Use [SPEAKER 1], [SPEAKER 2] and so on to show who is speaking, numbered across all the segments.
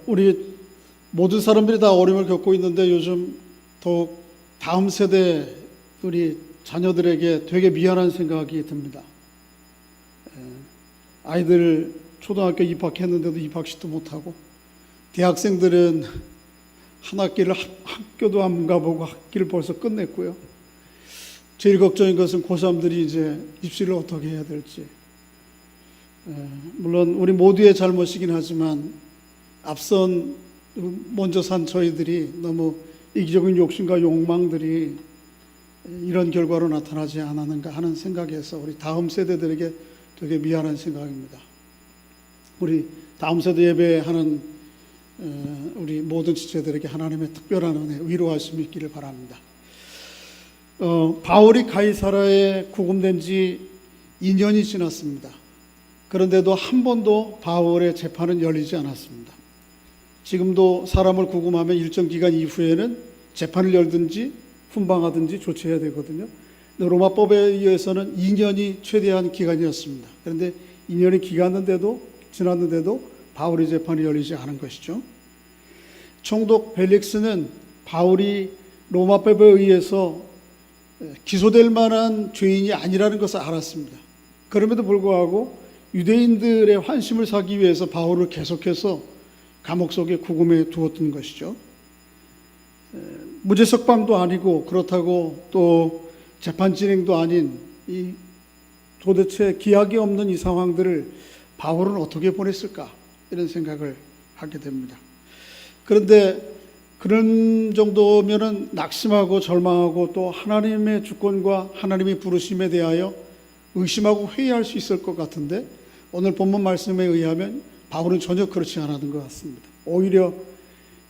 [SPEAKER 1] 우리 모든 사람들이 다 어려움을 겪고 있는데 요즘 더욱 다음 세대 우리 자녀들에게 되게 미안한 생각이 듭니다. 아이들 초등학교 입학했는데도 입학식도 못하고, 대학생들은 한 학기를 학교도 안 가보고 학기를 벌써 끝냈고요. 제일 걱정인 것은 고3들이 이제 입시를 어떻게 해야 될지. 물론 우리 모두의 잘못이긴 하지만 앞선 먼저 산 저희들이 너무 이기적인 욕심과 욕망들이 이런 결과로 나타나지 않았는가 하는 생각에서 우리 다음 세대들에게 되게 미안한 생각입니다. 우리 다음 세대 예배하는 우리 모든 지체들에게 하나님의 특별한 은혜, 위로하심이 있기를 바랍니다. 바울이 가이사라에 구금된 지 2년이 지났습니다. 그런데도 한 번도 바울의 재판은 열리지 않았습니다. 지금도 사람을 구금하면 일정 기간 이후에는 재판을 열든지 훈방하든지 조치해야 되거든요. 로마법에 의해서는 2년이 최대한 기간이었습니다. 그런데 2년이 지났는데도 바울의 재판이 열리지 않은 것이죠. 총독 벨릭스는 바울이 로마법에 의해서 기소될 만한 죄인이 아니라는 것을 알았습니다. 그럼에도 불구하고 유대인들의 환심을 사기 위해서 바울을 계속해서 감옥 속에 구금해 두었던 것이죠. 무죄석방도 아니고 그렇다고 또 재판 진행도 아닌 이 도대체 기약이 없는 이 상황들을 바울은 어떻게 보냈을까, 이런 생각을 하게 됩니다. 그런데 그런 정도면은 낙심하고 절망하고 또 하나님의 주권과 하나님의 부르심에 대하여 의심하고 회의할 수 있을 것 같은데, 오늘 본문 말씀에 의하면 바울은 전혀 그렇지 않았던 것 같습니다. 오히려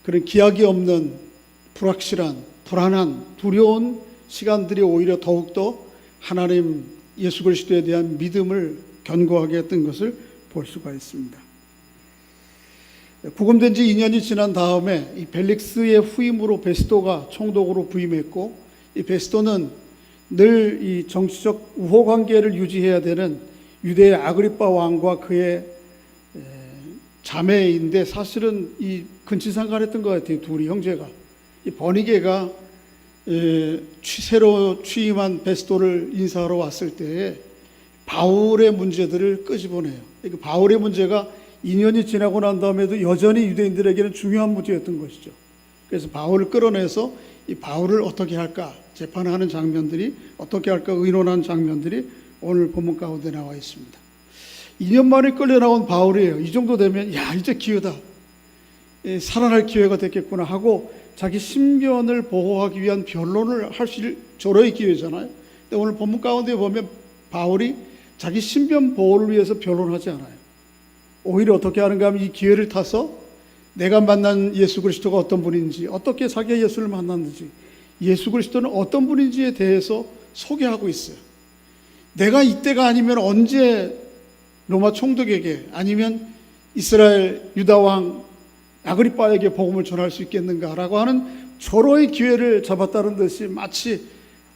[SPEAKER 1] 그런 기약이 없는 불확실한, 불안한, 두려운 시간들이 오히려 더욱더 하나님 예수 그리스도에 대한 믿음을 견고하게 했던 것을 볼 수가 있습니다. 구금된 지 2년이 지난 다음에 이 벨릭스의 후임으로 베스도가 총독으로 부임했고, 이 베스도는 늘 이 정치적 우호 관계를 유지해야 되는 유대의 아그리빠 왕과 그의 자매인데, 사실은 이 근친상간했던 것 같아요. 둘이 형제가. 이 버니게가 새로 취임한 베스도를 인사하러 왔을 때에 바울의 문제들을 끄집어내요. 그러니까 바울의 문제가 2년이 지나고 난 다음에도 여전히 유대인들에게는 중요한 문제였던 것이죠. 그래서 바울을 끌어내서 이 바울을 어떻게 할까 재판하는 장면들이, 어떻게 할까 의논하는 장면들이 오늘 본문 가운데 나와 있습니다. 2년 만에 끌려 나온 바울이에요. 이 정도 되면 야, 이제 기회다, 살아날 기회가 됐겠구나 하고 자기 신변을 보호하기 위한 변론을 할 수 있는 절호의 기회잖아요. 근데 오늘 본문 가운데 보면 바울이 자기 신변 보호를 위해서 변론하지 않아요. 오히려 어떻게 하는가 하면 이 기회를 타서 내가 만난 예수 그리스도가 어떤 분인지, 어떻게 자기가 예수를 만났는지, 예수 그리스도는 어떤 분인지에 대해서 소개하고 있어요. 내가 이때가 아니면 언제 로마 총독에게, 아니면 이스라엘 유다왕 아그리빠에게 복음을 전할 수 있겠는가라고 하는 절호의 기회를 잡았다는 듯이 마치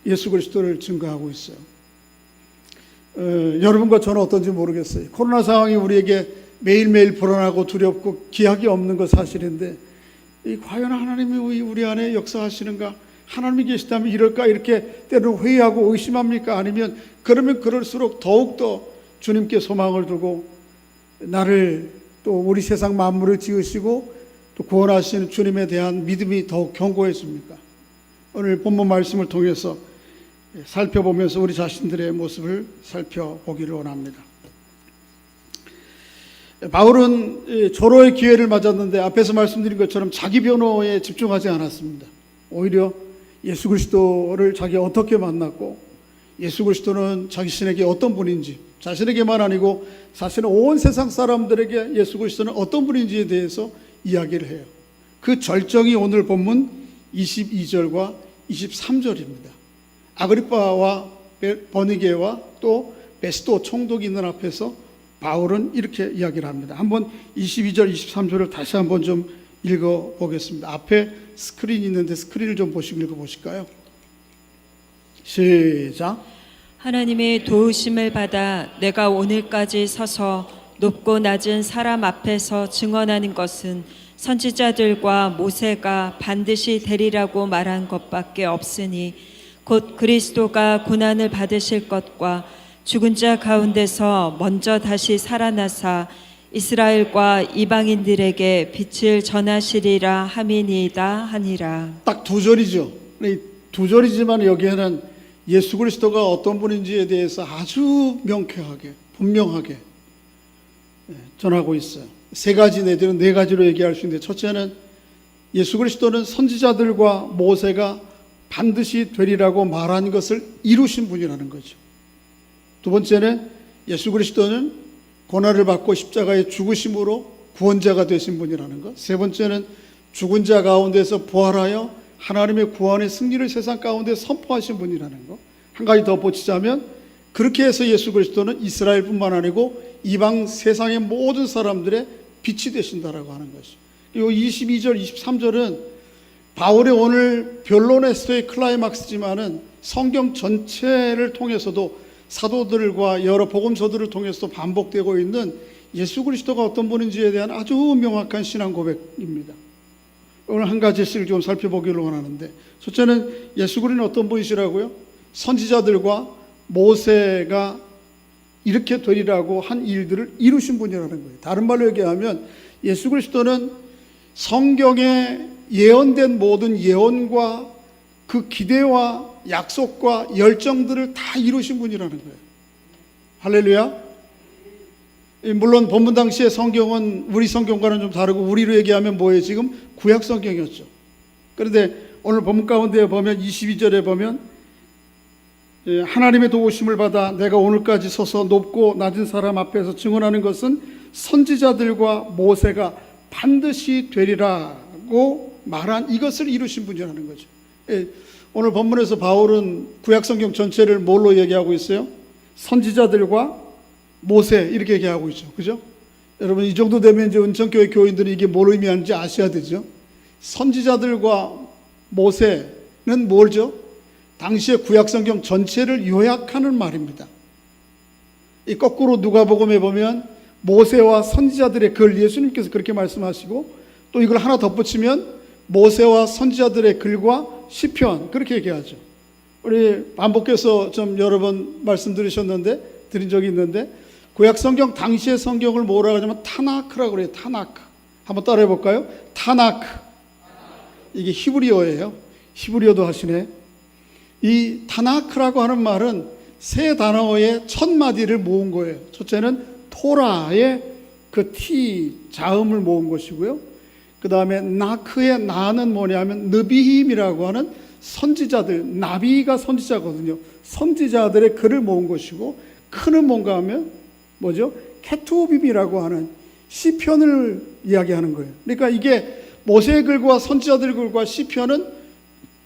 [SPEAKER 1] 예수 그리스도를 증거하고 있어요. 여러분과 저는 어떤지 모르겠어요. 코로나 상황이 우리에게 매일매일 불안하고 두렵고 기약이 없는 것 사실인데, 과연 하나님이 우리 안에 역사하시는가, 하나님이 계시다면 이럴까, 이렇게 때로는 회의하고 의심합니까? 아니면 그러면 그럴수록 더욱더 주님께 소망을 두고 나를 또 우리 세상 만물을 지으시고 또 구원하시는 주님에 대한 믿음이 더욱 견고해집니까? 오늘 본문 말씀을 통해서 살펴보면서 우리 자신들의 모습을 살펴보기를 원합니다. 바울은 절호의 기회를 맞았는데 앞에서 말씀드린 것처럼 자기 변호에 집중하지 않았습니다. 오히려 예수 그리스도를 자기가 어떻게 만났고, 예수 그리스도는 자신에게 어떤 분인지, 자신에게만 아니고 사실은 온 세상 사람들에게 예수 그리스도는 어떤 분인지에 대해서 이야기를 해요. 그 절정이 오늘 본문 22절과 23절입니다. 아그리빠와 버니게와 또 베스도 총독이 있는 앞에서 바울은 이렇게 이야기를 합니다. 한번 22절 23절을 다시 한번 좀 읽어보겠습니다. 앞에 스크린이 있는데 스크린을 좀 보시고 읽어보실까요? 시작.
[SPEAKER 2] 하나님의 도우심을 받아 내가 오늘까지 서서 높고 낮은 사람 앞에서 증언하는 것은 선지자들과 모세가 반드시 되리라고 말한 것밖에 없으니 곧 그리스도가 고난을 받으실 것과 죽은 자 가운데서 먼저 다시 살아나사 이스라엘과 이방인들에게 빛을 전하시리라 함이니이다 하니라.
[SPEAKER 1] 딱 두 절이죠. 이 두 절이지만 여기에는 예수 그리스도가 어떤 분인지에 대해서 아주 명쾌하게 분명하게 전하고 있어요. 세 가지 내지는 네 가지로 얘기할 수 있는데, 첫째는 예수 그리스도는 선지자들과 모세가 반드시 되리라고 말한 것을 이루신 분이라는 거죠. 두 번째는 예수 그리스도는 고난을 받고 십자가에 죽으심으로 구원자가 되신 분이라는 것. 세 번째는 죽은 자 가운데서 부활하여 하나님의 구원의 승리를 세상 가운데 선포하신 분이라는 것. 한 가지 더 보치자면, 그렇게 해서 예수 그리스도는 이스라엘뿐만 아니고 이방 세상의 모든 사람들의 빛이 되신다라고 하는 것이죠. 그리고 22절, 23절은 바울의 오늘 변론에서의 클라이막스지만은 성경 전체를 통해서도 사도들과 여러 복음서들을 통해서도 반복되고 있는 예수 그리스도가 어떤 분인지에 대한 아주 명확한 신앙 고백입니다. 오늘 한 가지씩 좀 살펴보기를 원하는데, 첫째는 예수 그리스도는 어떤 분이시라고요? 선지자들과 모세가 이렇게 되리라고 한 일들을 이루신 분이라는 거예요. 다른 말로 얘기하면 예수 그리스도는 성경에 예언된 모든 예언과 그 기대와 약속과 열정들을 다 이루신 분이라는 거예요. 할렐루야. 물론 본문 당시의 성경은 우리 성경과는 좀 다르고, 우리로 얘기하면 뭐예요? 지금 구약 성경이었죠. 그런데 오늘 본문 가운데 보면 22절에 보면 하나님의 도우심을 받아 내가 오늘까지 서서 높고 낮은 사람 앞에서 증언하는 것은 선지자들과 모세가 반드시 되리라고 말한 이것을 이루신 분이라는 거죠. 오늘 본문에서 바울은 구약 성경 전체를 뭘로 얘기하고 있어요? 선지자들과 모세 이렇게 얘기하고 있죠. 그죠? 여러분, 이 정도 되면 이제 은천교회 교인들이 이게 뭘 의미하는지 아셔야 되죠. 선지자들과 모세는 뭘죠? 당시의 구약 성경 전체를 요약하는 말입니다. 이 거꾸로 누가복음에 보면 모세와 선지자들의 글, 예수님께서 그렇게 말씀하시고, 또 이걸 하나 덧붙이면 모세와 선지자들의 글과 시편, 그렇게 얘기하죠. 우리 반복해서 좀 여러 번 드린 적이 있는데, 구약 성경 당시의 성경을 뭐라고 하냐면 타나크라고 그래요. 타나크. 한번 따라해 볼까요? 타나크. 이게 히브리어예요. 히브리어도 하시네. 이 타나크라고 하는 말은 세 단어의 첫 마디를 모은 거예요. 첫째는 토라의 그 티 자음을 모은 것이고요. 그 다음에 나크의 나는 뭐냐면 느비힘이라고 하는 선지자들, 나비가 선지자거든요. 선지자들의 글을 모은 것이고, 크는 뭔가 하면 뭐죠? 케투빔이라고 하는 시편을 이야기하는 거예요. 그러니까 이게 모세의 글과 선지자들 글과 시편은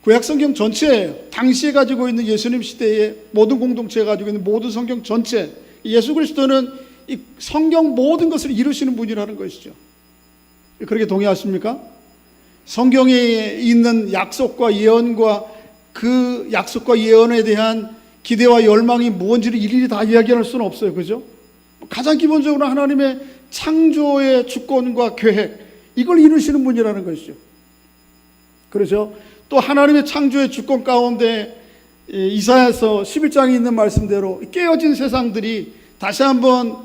[SPEAKER 1] 구약 성경 전체예요. 당시에 가지고 있는 예수님 시대의 모든 공동체가 가지고 있는 모든 성경 전체. 예수 그리스도는 이 성경 모든 것을 이루시는 분이라는 것이죠. 그렇게 동의하십니까? 성경에 있는 약속과 예언과 그 약속과 예언에 대한 기대와 열망이 무엇인지를 일일이 다 이야기할 수는 없어요. 그죠? 가장 기본적으로 하나님의 창조의 주권과 계획, 이걸 이루시는 분이라는 것이죠. 그렇죠? 또 하나님의 창조의 주권 가운데 이사야서 11장에 있는 말씀대로 깨어진 세상들이 다시 한번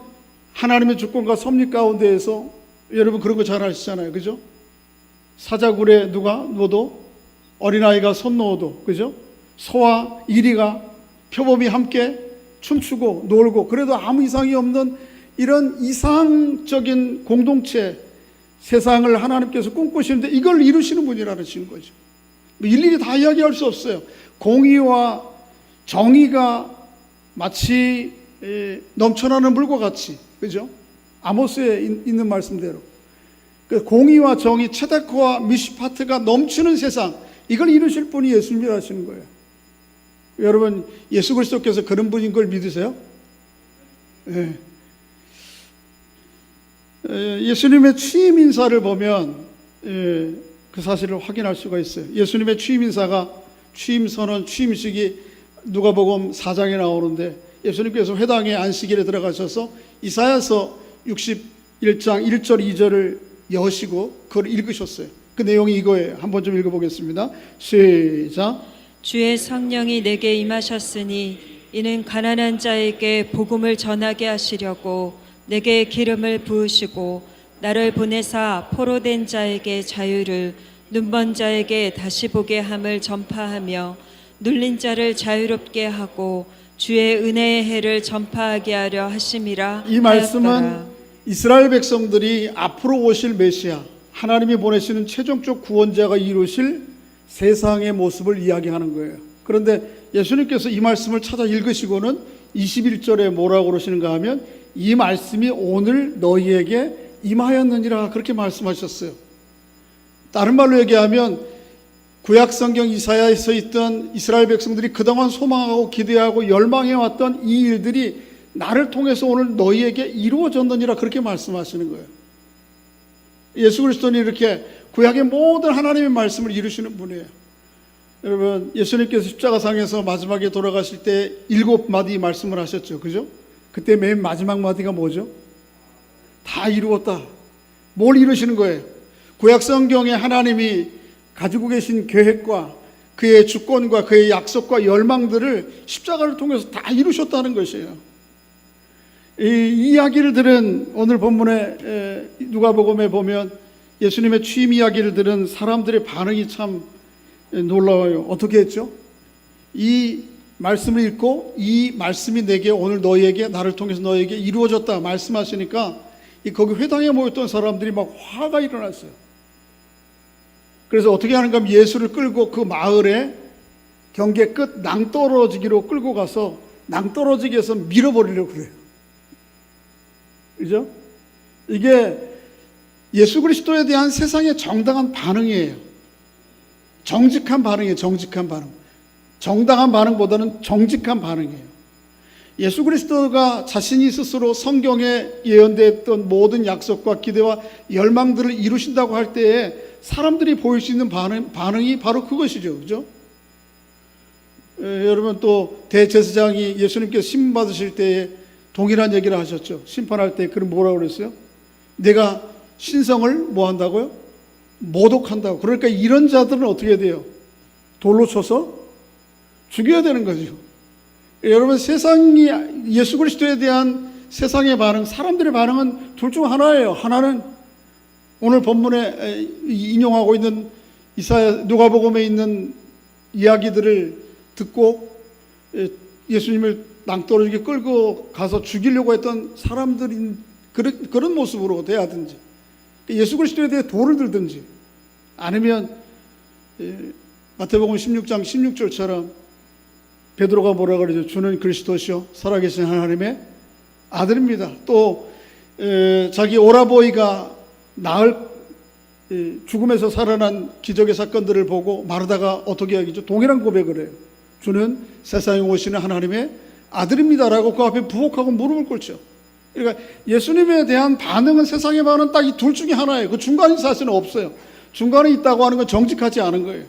[SPEAKER 1] 하나님의 주권과 섭리 가운데에서, 여러분 그런 거 잘 아시잖아요. 그죠? 사자굴에 누가 누워도 어린아이가 손 놓아도, 그죠? 소와 이리가 표범이 함께 춤추고 놀고, 그래도 아무 이상이 없는 이런 이상적인 공동체 세상을 하나님께서 꿈꾸시는데 이걸 이루시는 분이라는 거죠. 일일이 다 이야기할 수 없어요. 공의와 정의가 마치 넘쳐나는 물과 같이, 그죠? 아모스에 있는 말씀대로 그 공의와 정의, 체데크와 미시파트가 넘치는 세상, 이걸 이루실 분이 예수님이라시는 거예요. 여러분, 예수 그리스도께서 그런 분인 걸 믿으세요? 네. 예수님의 취임 인사를 보면 그 사실을 확인할 수가 있어요. 예수님의 취임 인사가, 취임 선언, 취임식이 누가복음 4장에 나오는데, 예수님께서 회당의 안식일에 들어가셔서 이사야서 61장 1절 2절을 여시고 그걸 읽으셨어요. 그 내용이 이거예요. 한번 좀 읽어보겠습니다. 시작.
[SPEAKER 2] 주의 성령이 내게 임하셨으니 이는 가난한 자에게 복음을 전하게 하시려고 내게 기름을 부으시고 나를 보내사 포로된 자에게 자유를 눈먼 자에게 다시 보게 함을 전파하며 눌린 자를 자유롭게 하고 주의 은혜의 해를 전파하게 하려 하심이라.
[SPEAKER 1] 이 말씀은
[SPEAKER 2] 하였더라.
[SPEAKER 1] 이스라엘 백성들이 앞으로 오실 메시아, 하나님이 보내시는 최종적 구원자가 이루실 세상의 모습을 이야기하는 거예요. 그런데 예수님께서 이 말씀을 찾아 읽으시고는 21절에 뭐라고 그러시는가 하면 이 말씀이 오늘 너희에게 임하였느니라 그렇게 말씀하셨어요. 다른 말로 얘기하면 구약성경 이사야에서 있던 이스라엘 백성들이 그동안 소망하고 기대하고 열망해왔던 이 일들이 나를 통해서 오늘 너희에게 이루어졌느니라 그렇게 말씀하시는 거예요. 예수 그리스도는 이렇게 구약의 모든 하나님의 말씀을 이루시는 분이에요. 여러분, 예수님께서 십자가상에서 마지막에 돌아가실 때 7마디 말씀을 하셨죠. 그죠? 그때 맨 마지막 마디가 뭐죠? 다 이루었다. 뭘 이루시는 거예요? 구약성경에 하나님이 가지고 계신 계획과 그의 주권과 그의 약속과 열망들을 십자가를 통해서 다 이루셨다는 것이에요. 이 이야기를 들은 오늘 본문에 누가복음에 보면 예수님의 취임 이야기를 들은 사람들의 반응이 참 놀라워요. 어떻게 했죠? 이 말씀을 읽고 이 말씀이 내게 오늘 너희에게 나를 통해서 너희에게 이루어졌다 말씀하시니까 거기 회당에 모였던 사람들이 막 화가 일어났어요. 그래서 어떻게 하는가 하면 예수를 끌고 그 마을에 경계 끝 낭떠러지기로 끌고 가서 낭떠러지게 해서 밀어버리려고 그래요. 그죠? 이게 예수 그리스도에 대한 세상의 정당한 반응이에요. 정직한 반응이에요. 정직한 반응. 정당한 반응보다는 정직한 반응이에요. 예수 그리스도가 자신이 스스로 성경에 예언되었던 모든 약속과 기대와 열망들을 이루신다고 할 때에 사람들이 보일 수 있는 반응이 바로 그것이죠. 그죠? 여러분 또 대제사장이 예수님께서 심판 받으실 때에 동일한 얘기를 하셨죠. 심판할 때 그럼 뭐라고 그랬어요? 내가 신성을 뭐 한다고요? 모독한다고. 그러니까 이런 자들은 어떻게 해야 돼요? 돌로 쳐서 죽여야 되는 거죠. 여러분 세상이 예수 그리스도에 대한 세상의 반응, 사람들의 반응은 둘 중 하나예요. 하나는 오늘 본문에 인용하고 있는 이사야 누가복음에 있는 이야기들을 듣고 예수님을 낭떠러지게 끌고 가서 죽이려고 했던 사람들인 그런 모습으로 돼야든지 예수 그리스도에 대해 돌을 들든지 아니면 마태복음 16장 16절처럼 베드로가 뭐라 그러죠? 주는 그리스도시요 살아계신 하나님의 아들입니다. 또 자기 오라버이가 죽음에서 살아난 기적의 사건들을 보고 마르다가 어떻게 하겠죠? 동일한 고백을 해요. 주는 세상에 오시는 하나님의 아들입니다라고 그 앞에 부복하고 무릎을 꿇죠. 그러니까 예수님에 대한 반응은 세상의 반응은 딱 이 둘 중에 하나예요. 그 중간이 사실은 없어요. 중간에 있다고 하는 건 정직하지 않은 거예요.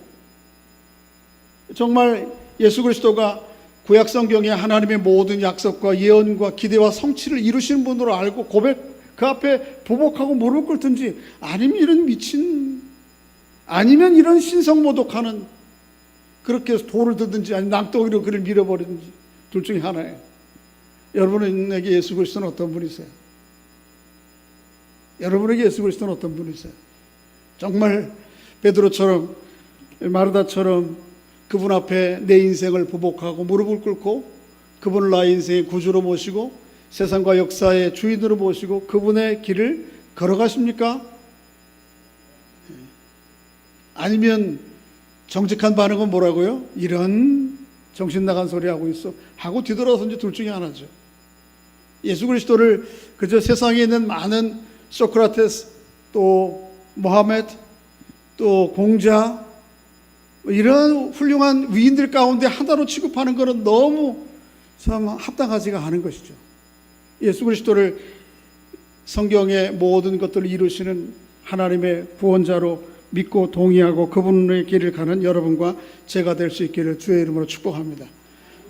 [SPEAKER 1] 정말 예수 그리스도가 구약 성경의 하나님의 모든 약속과 예언과 기대와 성취를 이루시는 분으로 알고 그 앞에 부복하고 무릎 꿇든지 아니면 이런 아니면 이런 신성모독하는 그렇게 해서 돌을 들든지 아니면 낭떠러지로 그를 밀어버리든지 둘 중에 하나예요. 여러분에게 예수 그리스도는 어떤 분이세요? 여러분에게 예수 그리스도는 어떤 분이세요? 정말 베드로처럼 마르다처럼 그분 앞에 내 인생을 부복하고 무릎을 꿇고 그분을 나의 인생의 구주로 모시고 세상과 역사의 주인으로 모시고 그분의 길을 걸어가십니까? 아니면 정직한 반응은 뭐라고요? 이런 정신 나간 소리 하고 있어 하고 뒤돌아서 이제 둘 중에 하나죠. 예수 그리스도를 그저 세상에 있는 많은 소크라테스 또 모하메드 또 공자 이런 훌륭한 위인들 가운데 하나로 취급하는 것은 너무 참 합당하지가 않은 것이죠. 예수 그리스도를 성경의 모든 것들을 이루시는 하나님의 구원자로 믿고 동의하고 그분의 길을 가는 여러분과 제가 될 수 있기를 주의 이름으로 축복합니다.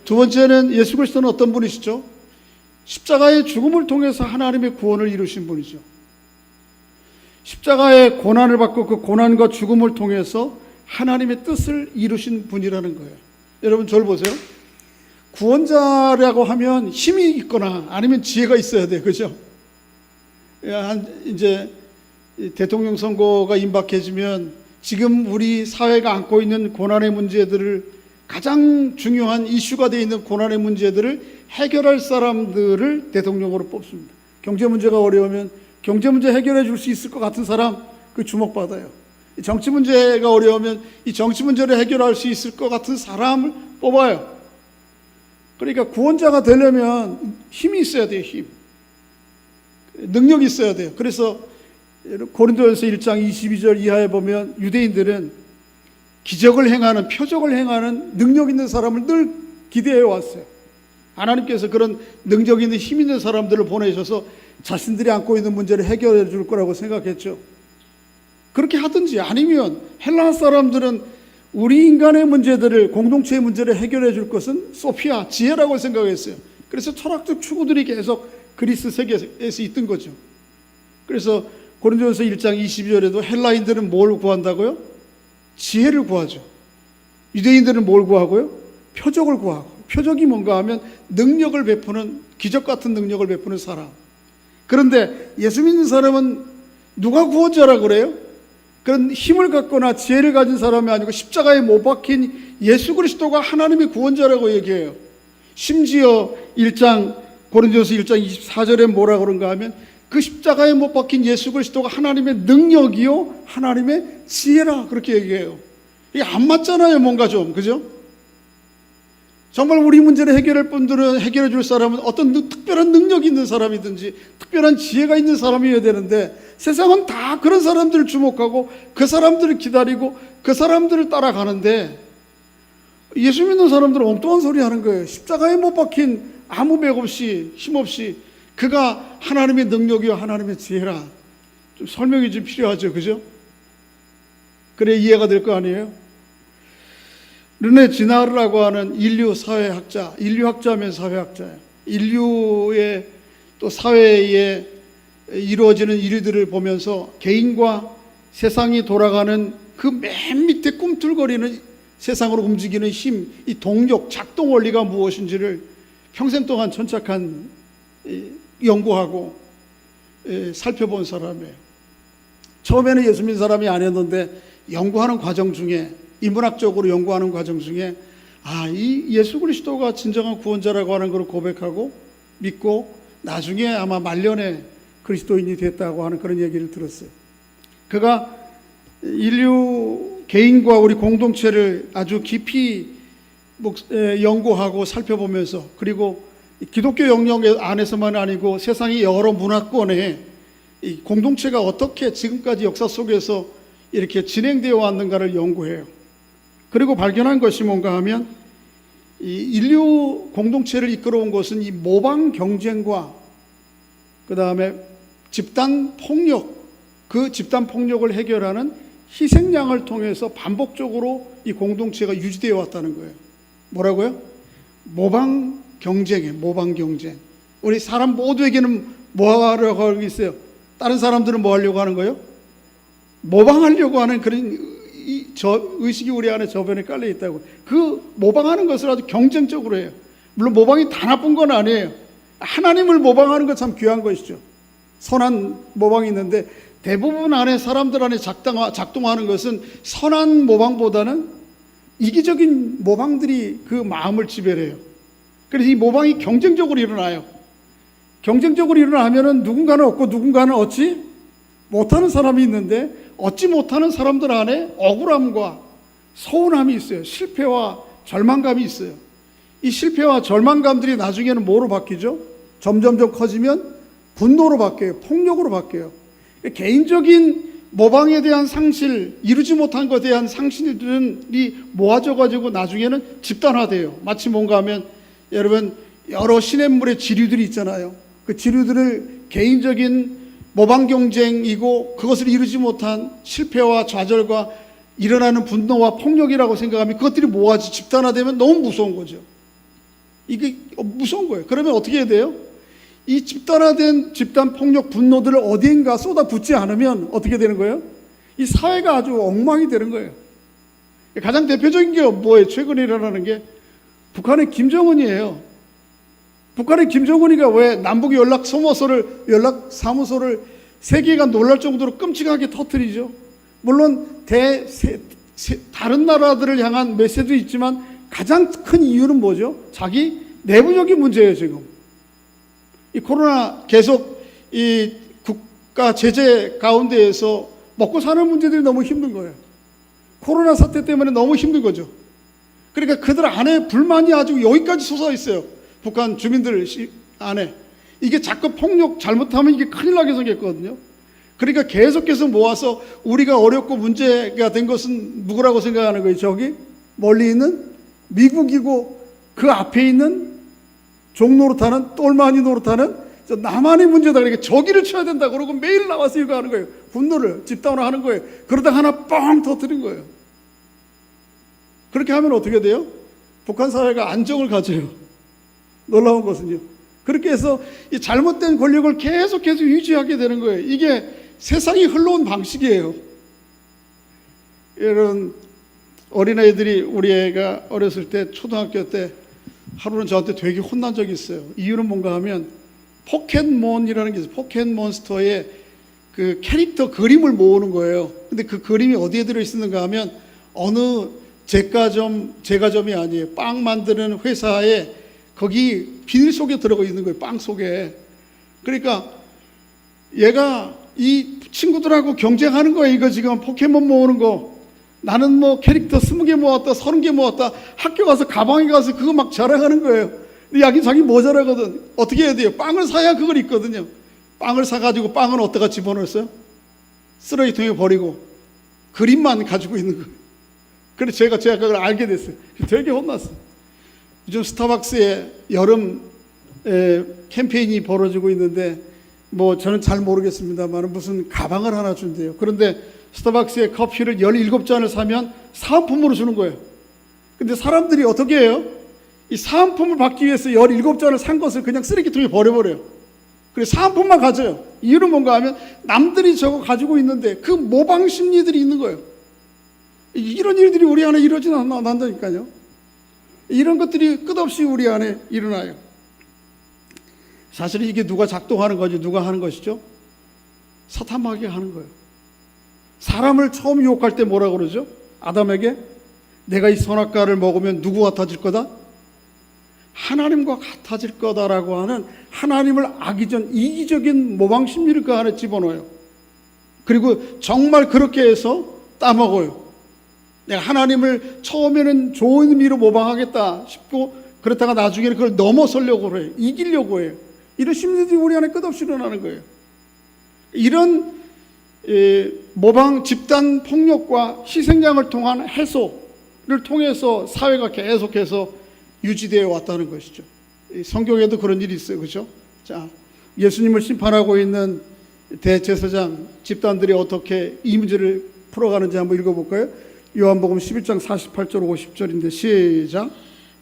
[SPEAKER 1] 두 번째는 예수 그리스도는 어떤 분이시죠? 십자가의 죽음을 통해서 하나님의 구원을 이루신 분이죠. 십자가의 고난을 받고 그 고난과 죽음을 통해서 하나님의 뜻을 이루신 분이라는 거예요. 여러분 저를 보세요. 구원자라고 하면 힘이 있거나 아니면 지혜가 있어야 돼요. 그죠? 이제 대통령 선거가 임박해지면 지금 우리 사회가 안고 있는 고난의 문제들을, 가장 중요한 이슈가 되어 있는 고난의 문제들을 해결할 사람들을 대통령으로 뽑습니다. 경제 문제가 어려우면 경제 문제 해결해 줄 수 있을 것 같은 사람 그 주목받아요. 정치 문제가 어려우면 이 정치 문제를 해결할 수 있을 것 같은 사람을 뽑아요. 그러니까 구원자가 되려면 힘이 있어야 돼요. 힘. 능력이 있어야 돼요. 그래서 고린도전서 1장 22절 이하에 보면 유대인들은 기적을 행하는, 표적을 행하는 능력 있는 사람을 늘 기대해 왔어요. 하나님께서 그런 능력 있는 힘 있는 사람들을 보내셔서 자신들이 안고 있는 문제를 해결해 줄 거라고 생각했죠. 그렇게 하든지, 아니면 헬라 사람들은 우리 인간의 문제들을, 공동체의 문제를 해결해 줄 것은 소피아, 지혜라고 생각했어요. 그래서 철학적 추구들이 계속 그리스 세계에서 있던 거죠. 그래서 고린도전서 1장 22절에도 헬라인들은 뭘 구한다고요? 지혜를 구하죠. 유대인들은 뭘 구하고요? 표적을 구하고. 표적이 뭔가 하면 능력을 베푸는, 기적 같은 능력을 베푸는 사람. 그런데 예수 믿는 사람은 누가 구원자라고 그래요? 그런 힘을 갖거나 지혜를 가진 사람이 아니고 십자가에 못 박힌 예수 그리스도가 하나님의 구원자라고 얘기해요. 심지어 고린도전서 1장 24절에 뭐라 그런가 하면 그 십자가에 못 박힌 예수 그리스도가 하나님의 능력이요 하나님의 지혜라, 그렇게 얘기해요. 이게 안 맞잖아요. 뭔가 좀, 그죠? 정말 우리 문제를 해결할 분들은, 해결해 줄 사람은 어떤 특별한 능력이 있는 사람이든지 특별한 지혜가 있는 사람이어야 되는데, 세상은 다 그런 사람들을 주목하고 그 사람들을 기다리고 그 사람들을 따라가는데, 예수 믿는 사람들은 엉뚱한 소리 하는 거예요. 십자가에 못 박힌 아무 맥 없이, 힘 없이 그가 하나님의 능력이요 하나님의 지혜라. 좀 설명이 좀 필요하죠. 그죠? 그래 이해가 될 거 아니에요? 르네 지나르라고 하는 인류 사회학자, 인류학자면 사회학자예요. 인류의 또 사회에 이루어지는 일들을 보면서 개인과 세상이 돌아가는 그 맨 밑에 꿈틀거리는 세상으로 움직이는 힘, 이 동력, 작동 원리가 무엇인지를 평생 동안 천착한 연구하고 살펴본 사람이에요. 처음에는 예수 믿는 사람이 아니었는데 연구하는 과정 중에, 인문학적으로 연구하는 과정 중에 이 예수 그리스도가 진정한 구원자라고 하는 걸 고백하고 믿고 나중에 아마 말년에 그리스도인이 됐다고 하는 그런 얘기를 들었어요. 그가 인류 개인과 우리 공동체를 아주 깊이 연구하고 살펴보면서, 그리고 기독교 영역 안에서만 아니고 세상의 여러 문화권에 이 공동체가 어떻게 지금까지 역사 속에서 이렇게 진행되어 왔는가를 연구해요. 그리고 발견한 것이 뭔가 하면 이 인류 공동체를 이끌어온 것은 이 모방 경쟁과 그 다음에 집단 폭력, 그 집단 폭력을 해결하는 희생양을 통해서 반복적으로 이 공동체가 유지되어 왔다는 거예요. 뭐라고요? 모방 경쟁이에요. 모방 경쟁. 우리 사람 모두에게는 뭐 하려고 하고 있어요? 다른 사람들은 뭐 하려고 하는 거예요? 모방하려고 하는 그런 의식이 우리 안에 저변에 깔려 있다고. 그 모방하는 것을 아주 경쟁적으로 해요. 물론 모방이 다 나쁜 건 아니에요. 하나님을 모방하는 것 참 귀한 것이죠. 선한 모방이 있는데 대부분 안에 사람들 안에 작동하는 것은 선한 모방보다는 이기적인 모방들이 그 마음을 지배해요. 그래서 이 모방이 경쟁적으로 일어나요. 경쟁적으로 일어나면은 누군가는 얻고 누군가는 얻지 못하는 사람이 있는데, 얻지 못하는 사람들 안에 억울함과 서운함이 있어요. 실패와 절망감이 있어요. 이 실패와 절망감들이 나중에는 뭐로 바뀌죠? 점점점 커지면 분노로 바뀌어요. 폭력으로 바뀌어요. 개인적인 모방에 대한 상실, 이루지 못한 것에 대한 상실들이 모아져가지고 나중에는 집단화돼요. 마치 뭔가 하면 여러분 여러 시냇물의 지류들이 있잖아요. 그 지류들을 개인적인 모방 경쟁이고 그것을 이루지 못한 실패와 좌절과 일어나는 분노와 폭력이라고 생각하면 그것들이 모아지 집단화되면 너무 무서운 거죠. 이게 무서운 거예요. 그러면 어떻게 해야 돼요? 이 집단화된 집단 폭력 분노들을 어디인가 쏟아붓지 않으면 어떻게 되는 거예요? 이 사회가 아주 엉망이 되는 거예요. 가장 대표적인 게 뭐예요? 최근에 일어나는 게 북한의 김정은이에요. 북한의 김정은이가 왜 남북 연락사무소를 세계가 놀랄 정도로 끔찍하게 터뜨리죠? 물론 다른 나라들을 향한 메시지도 있지만 가장 큰 이유는 뭐죠? 자기 내부적인 문제예요. 지금 이 코로나 계속 이 국가 제재 가운데에서 먹고 사는 문제들이 너무 힘든 거예요. 코로나 사태 때문에 너무 힘든 거죠. 그러니까 그들 안에 불만이 아주 여기까지 솟아 있어요. 북한 주민들 안에. 이게 자꾸 폭력 잘못하면 이게 큰일 나게 생겼거든요. 그러니까 계속해서 모아서 우리가 어렵고 문제가 된 것은 누구라고 생각하는 거예요? 저기 멀리 있는 미국이고 그 앞에 있는 종노릇하는 똘마니 노릇하는 남한의 문제다. 그러니까 저기를 쳐야 된다. 그러고 매일 나와서 이거 하는 거예요. 분노를 집단화하는 거예요. 그러다 하나 뻥 터뜨린 거예요. 그렇게 하면 어떻게 돼요? 북한 사회가 안정을 가져요. 놀라운 것은요. 그렇게 해서 이 잘못된 권력을 계속해서 유지하게 되는 거예요. 이게 세상이 흘러온 방식이에요. 이런 어린아이들이 우리 애가 어렸을 때 초등학교 때 하루는 저한테 되게 혼난 적이 있어요. 이유는 뭔가 하면 포켓몬이라는 게 있어요. 포켓몬스터에 그 캐릭터 그림을 모으는 거예요. 근데 그 그림이 어디에 들어있는가 하면 어느 제과점이 아니에요. 빵 만드는 회사에 거기 비닐 속에 들어가 있는 거예요. 빵 속에. 그러니까 얘가 이 친구들하고 경쟁하는 거예요. 이거 지금 포켓몬 모으는 거. 나는 뭐 캐릭터 20개 모았다, 30개 모았다. 학교 가서 가방에 가서 그거 막 자랑하는 거예요. 근데 여기 자기 모자라거든. 어떻게 해야 돼요? 빵을 사야 그걸 있거든요. 빵을 사가지고 빵은 어디다가 집어넣었어요? 쓰레기통에 버리고 그림만 가지고 있는 거예요. 그래서 제가 그걸 알게 됐어요. 되게 혼났어요. 요즘 스타벅스에 여름 캠페인이 벌어지고 있는데 뭐 저는 잘 모르겠습니다만 무슨 가방을 하나 준대요. 그런데 스타벅스에 커피를 17잔을 사면 사은품으로 주는 거예요. 근데 사람들이 어떻게 해요? 이 사은품을 받기 위해서 17잔을 산 것을 그냥 쓰레기통에 버려버려요. 그래서 사은품만 가져요. 이유는 뭔가 하면 남들이 저거 가지고 있는데 그 모방 심리들이 있는 거예요. 이런 일들이 우리 안에 이러진 않는다니까요. 이런 것들이 끝없이 우리 안에 일어나요. 사실 이게 누가 작동하는 거지, 누가 하는 것이죠? 사탄마귀가 하는 거예요. 사람을 처음 유혹할 때 뭐라 그러죠? 아담에게 내가 이 선악과를 먹으면 누구 같아질 거다? 하나님과 같아질 거다라고 하는 하나님을 악이전 이기적인 모방 심리를 그 안에 집어넣어요. 그리고 정말 그렇게 해서 따먹어요. 내가 하나님을 처음에는 좋은 의미로 모방하겠다 싶고 그렇다가 나중에는 그걸 넘어서려고 해요. 이기려고 해요. 이런 심리들이 우리 안에 끝없이 일어나는 거예요. 이런 모방 집단 폭력과 희생양을 통한 해소를 통해서 사회가 계속해서 유지되어 왔다는 것이죠. 성경에도 그런 일이 있어요. 그렇죠? 자, 예수님을 심판하고 있는 대제사장 집단들이 어떻게 이 문제를 풀어가는지 한번 읽어볼까요? 요한복음 11장 48절 50절인데 시작.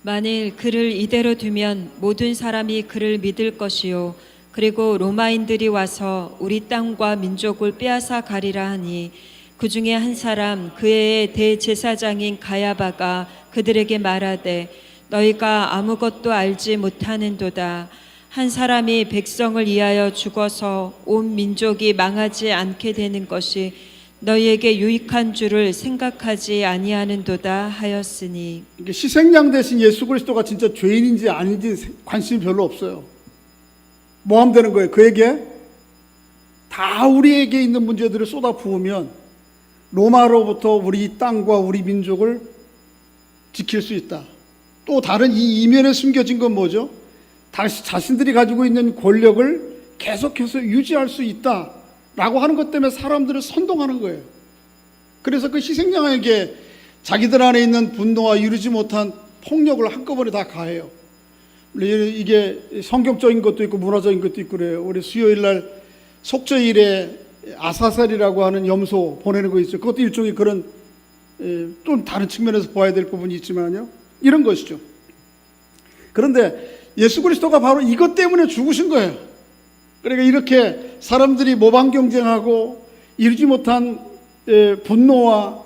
[SPEAKER 2] 만일 그를 이대로 두면 모든 사람이 그를 믿을 것이요 그리고 로마인들이 와서 우리 땅과 민족을 빼앗아 가리라 하니 그 중에 한 사람 그의 대제사장인 가야바가 그들에게 말하되 너희가 아무것도 알지 못하는도다. 한 사람이 백성을 위하여 죽어서 온 민족이 망하지 않게 되는 것이 너희에게 유익한 줄을 생각하지 아니하는도다 하였으니.
[SPEAKER 1] 희생양 대신 예수 그리스도가 진짜 죄인인지 아닌지 관심이 별로 없어요. 뭐 하면 되는 거예요? 그에게 다 우리에게 있는 문제들을 쏟아 부으면 로마로부터 우리 땅과 우리 민족을 지킬 수 있다. 또 다른 이 이면에 숨겨진 건 뭐죠? 다시 자신들이 가지고 있는 권력을 계속해서 유지할 수 있다라고 하는 것 때문에 사람들을 선동하는 거예요. 그래서 그 희생양에게 자기들 안에 있는 분노와 이루지 못한 폭력을 한꺼번에 다 가해요. 이게 성경적인 것도 있고 문화적인 것도 있고 그래요. 우리 수요일 날 속죄일에 아사살이라고 하는 염소 보내는 거 있죠. 그것도 일종의 그런 좀 다른 측면에서 봐야 될 부분이 있지만요. 이런 것이죠. 그런데 예수 그리스도가 바로 이것 때문에 죽으신 거예요. 그러니까 이렇게 사람들이 모방 경쟁하고 이루지 못한 분노와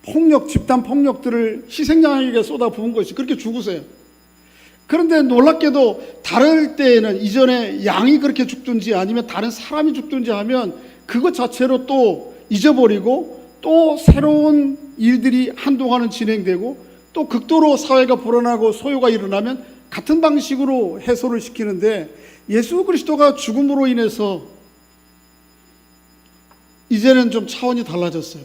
[SPEAKER 1] 폭력, 집단 폭력들을 희생양에게 쏟아부은 것이 그렇게 죽으세요. 그런데 놀랍게도 다를 때에는 이전에 양이 그렇게 죽든지 아니면 다른 사람이 죽든지 하면 그것 자체로 또 잊어버리고 또 새로운 일들이 한동안은 진행되고 또 극도로 사회가 불안하고 소요가 일어나면 같은 방식으로 해소를 시키는데 예수 그리스도가 죽음으로 인해서 이제는 좀 차원이 달라졌어요.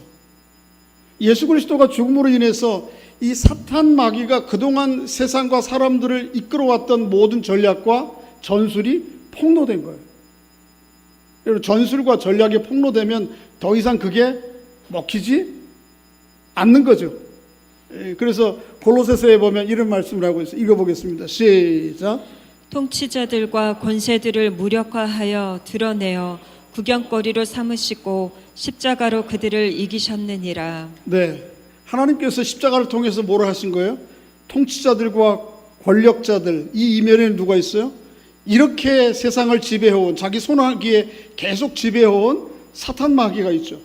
[SPEAKER 1] 예수 그리스도가 죽음으로 인해서 이 사탄 마귀가 그동안 세상과 사람들을 이끌어왔던 모든 전략과 전술이 폭로된 거예요. 여러분, 전술과 전략이 폭로되면 더 이상 그게 먹히지 않는 거죠. 그래서 골로새서에 보면 이런 말씀을 하고 있어요. 읽어보겠습니다. 시작.
[SPEAKER 2] 통치자들과 권세들을 무력화하여 드러내어 구경거리로 삼으시고 십자가로 그들을 이기셨느니라.
[SPEAKER 1] 네, 하나님께서 십자가를 통해서 뭐를 하신 거예요? 통치자들과 권력자들, 이 이면에는 누가 있어요? 이렇게 세상을 지배해온, 자기 손아귀에 계속 지배해온 사탄 마귀가 있죠.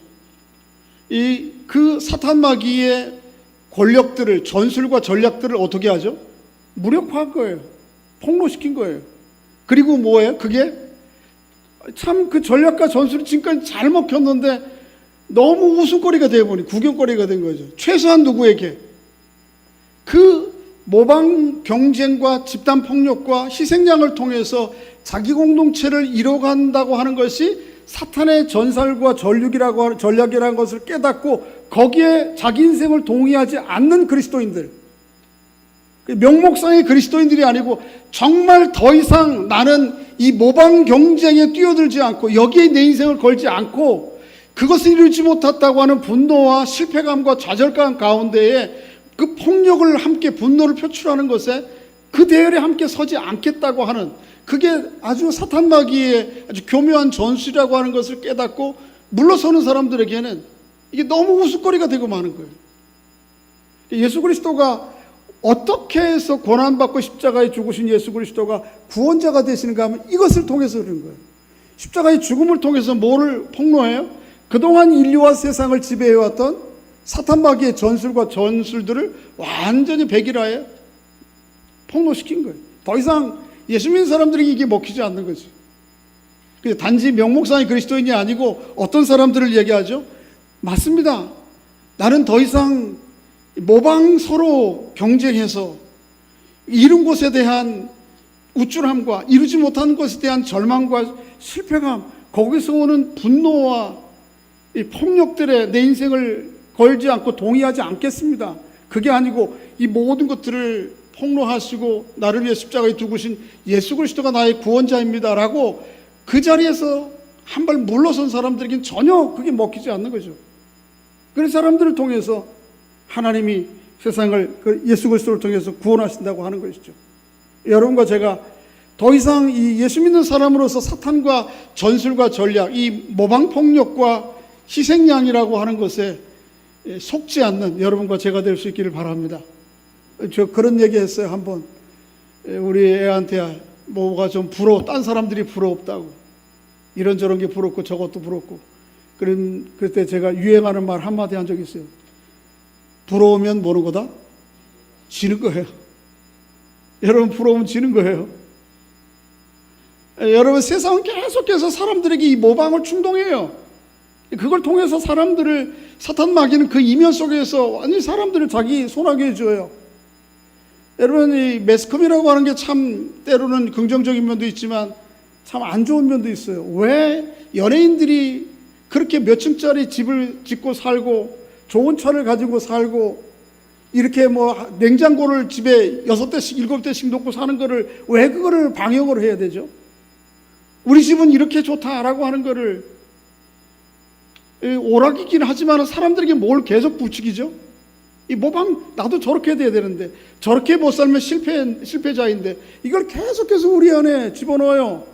[SPEAKER 1] 그 사탄 마귀의 권력들을, 전술과 전략들을 어떻게 하죠? 무력화한 거예요. 폭로시킨 거예요. 그리고 뭐예요? 그게 참 그 전략과 전술이 지금까지 잘 먹혔는데 너무 웃음거리가 되어버린, 구경거리가 된 거죠. 최소한 누구에게? 그 모방 경쟁과 집단 폭력과 희생양을 통해서 자기 공동체를 이뤄간다고 하는 것이 사탄의 전살과 전략이라는 것을 깨닫고 거기에 자기 인생을 동의하지 않는 그리스도인들, 명목상의 그리스도인들이 아니고 정말 더 이상 나는 이 모방 경쟁에 뛰어들지 않고 여기에 내 인생을 걸지 않고 그것을 이루지 못했다고 하는 분노와 실패감과 좌절감 가운데에 그 폭력을 함께 분노를 표출하는 것에 그 대열에 함께 서지 않겠다고 하는, 그게 아주 사탄 마귀의 아주 교묘한 전술이라고 하는 것을 깨닫고 물러서는 사람들에게는 이게 너무 우스거리가 되고 마는 거예요. 예수 그리스도가 어떻게 해서 고난받고 십자가에 죽으신 예수 그리스도가 구원자가 되시는가 하면 이것을 통해서 그런 거예요. 십자가의 죽음을 통해서 뭐를 폭로해요? 그동안 인류와 세상을 지배해왔던 사탄 마귀의 전술과 전술들을 완전히 백일화해 폭로시킨 거예요. 더 이상 예수 믿는 사람들에게 이게 먹히지 않는 거지. 단지 명목상의 그리스도인이 아니고 어떤 사람들을 얘기하죠? 맞습니다. 나는 더 이상 모방 서로 경쟁해서 이룬 것에 대한 우쭐함과 이루지 못한 것에 대한 절망과 실패감, 거기서 오는 분노와 이 폭력들에 내 인생을 걸지 않고 동의하지 않겠습니다. 그게 아니고 이 모든 것들을 폭로하시고 나를 위해 십자가에 죽으신 예수 그리스도가 나의 구원자입니다 라고 그 자리에서 한 발 물러선 사람들에게는 전혀 그게 먹히지 않는 거죠. 그런 사람들을 통해서 하나님이 세상을 예수 그리스도를 통해서 구원하신다고 하는 것이죠. 여러분과 제가 더 이상 이 예수 믿는 사람으로서 사탄과 전술과 전략, 이 모방 폭력과 희생양이라고 하는 것에 속지 않는 여러분과 제가 될 수 있기를 바랍니다. 저 그런 얘기 했어요. 한번 우리 애한테 뭐가 좀 부러워, 딴 사람들이 부럽다고, 이런저런 게 부럽고 저것도 부럽고, 그때 제가 유행하는 말 한마디 한 적이 있어요. 부러우면 뭐는 거다? 지는 거예요. 여러분, 부러우면 지는 거예요. 여러분, 세상은 계속해서 사람들에게 이 모방을 충동해요. 그걸 통해서 사람들을, 사탄 마귀는 그 이면 속에서 완전히 사람들을 자기 손아귀에 쥐어요. 여러분, 이 매스컴이라고 하는 게 참 때로는 긍정적인 면도 있지만 참 안 좋은 면도 있어요. 왜 연예인들이 그렇게 몇 층짜리 집을 짓고 살고 좋은 차를 가지고 살고 이렇게 뭐 냉장고를 집에 6대씩 7대씩 놓고 사는 거를 왜 그거를 방영을 해야 되죠? 우리 집은 이렇게 좋다라고 하는 거를 오락이긴 하지만 사람들에게 뭘 계속 부추기죠? 이 모방, 나도 저렇게 돼야 되는데 저렇게 못 살면 실패자인데 이걸 계속해서 우리 안에 집어넣어요.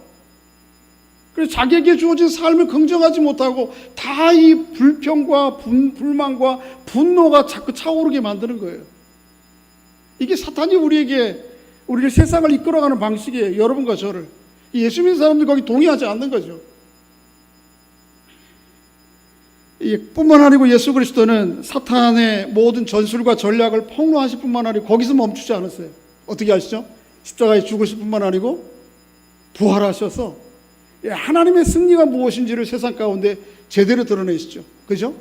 [SPEAKER 1] 그래서 자기에게 주어진 삶을 긍정하지 못하고 다 이 불평과 불만과 분노가 자꾸 차오르게 만드는 거예요. 이게 사탄이 우리를 세상을 이끌어가는 방식이에요. 여러분과 저를. 예수 믿는 사람들이 거기 동의하지 않는 거죠. 뿐만 아니고 예수 그리스도는 사탄의 모든 전술과 전략을 폭로하실 뿐만 아니고 거기서 멈추지 않았어요. 어떻게 아시죠? 십자가에 죽으실 뿐만 아니고 부활하셔서 하나님의 승리가 무엇인지를 세상 가운데 제대로 드러내시죠. 그죠?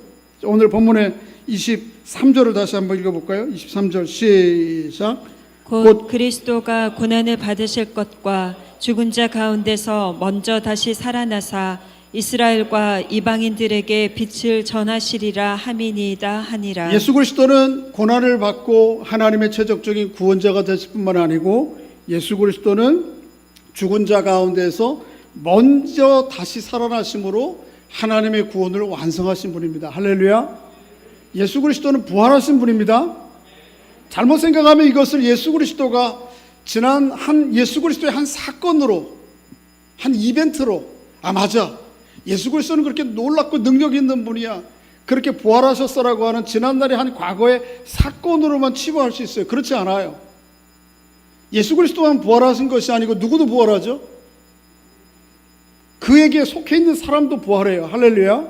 [SPEAKER 1] 오늘 본문의 23절을 다시 한번 읽어볼까요? 23절 시작.
[SPEAKER 2] 곧 그리스도가 고난을 받으실 것과 죽은 자 가운데서 먼저 다시 살아나사 이스라엘과 이방인들에게 빛을 전하시리라 함이니이다 하니라.
[SPEAKER 1] 예수 그리스도는 고난을 받고 하나님의 최적적인 구원자가 되실 뿐만 아니고 예수 그리스도는 죽은 자 가운데서 먼저 다시 살아나심으로 하나님의 구원을 완성하신 분입니다. 할렐루야. 예수 그리스도는 부활하신 분입니다. 잘못 생각하면 이것을 예수 그리스도가 지난 예수 그리스도의 한 사건으로, 한 이벤트로, 맞아, 예수 그리스도는 그렇게 놀랍고 능력 있는 분이야, 그렇게 부활하셨어라고 하는 지난날의 한 과거의 사건으로만 치부할 수 있어요. 그렇지 않아요. 예수 그리스도만 부활하신 것이 아니고 누구도 부활하죠? 그에게 속해 있는 사람도 부활해요. 할렐루야.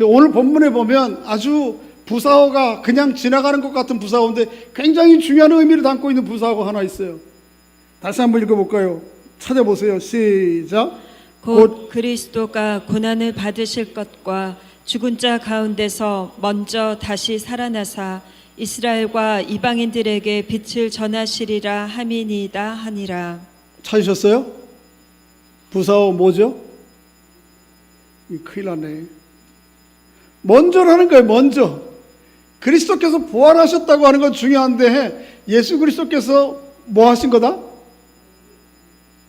[SPEAKER 1] 오늘 본문에 보면 아주 부사어가 그냥 지나가는 것 같은 부사어인데 굉장히 중요한 의미를 담고 있는 부사어가 하나 있어요. 다시 한번 읽어볼까요? 찾아보세요. 시작.
[SPEAKER 2] 곧 그리스도가 고난을 받으실 것과 죽은 자 가운데서 먼저 다시 살아나사 이스라엘과 이방인들에게 빛을 전하시리라 함이니이다 하니라.
[SPEAKER 1] 찾으셨어요? 부사어 뭐죠? 큰일 났네. 먼저라는 거예요. 먼저. 그리스도께서 부활하셨다고 하는 건 중요한데 예수 그리스도께서 뭐 하신 거다?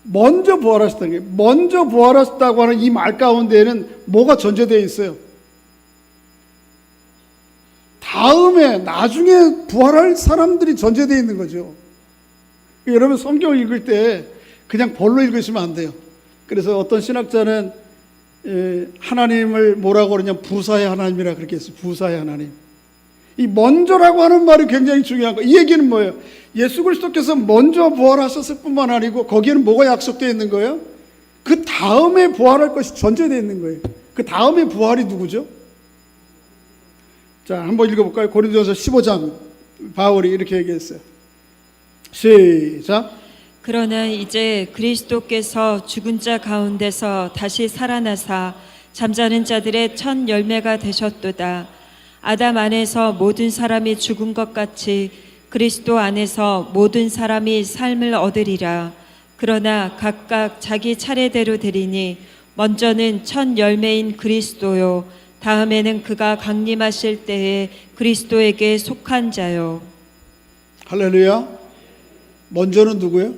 [SPEAKER 1] 먼저 부활하셨다는 게, 먼저 부활하셨다고 하는 이 말 가운데에는 뭐가 전제되어 있어요? 다음에 나중에 부활할 사람들이 전제되어 있는 거죠. 여러분 성경 읽을 때 그냥 볼로 읽으시면 안 돼요. 그래서 어떤 신학자는 하나님을 뭐라고 그러냐, 부사의 하나님이라 그렇게 했어요. 부사의 하나님. 이 먼저라고 하는 말이 굉장히 중요한 거예요. 이 얘기는 뭐예요? 예수 그리스도께서 먼저 부활하셨을 뿐만 아니고 거기에는 뭐가 약속되어 있는 거예요? 그 다음에 부활할 것이 전제되어 있는 거예요. 그 다음에 부활이 누구죠? 자, 한번 읽어볼까요? 고린도전서 15장 바울이 이렇게 얘기했어요. 시작.
[SPEAKER 2] 그러나 이제 그리스도께서 죽은 자 가운데서 다시 살아나사 잠자는 자들의 첫 열매가 되셨도다. 아담 안에서 모든 사람이 죽은 것 같이 그리스도 안에서 모든 사람이 삶을 얻으리라. 그러나 각각 자기 차례대로 되리니 먼저는 첫 열매인 그리스도요, 다음에는 그가 강림하실 때에 그리스도에게 속한 자요.
[SPEAKER 1] 할렐루야. 먼저는 누구예요?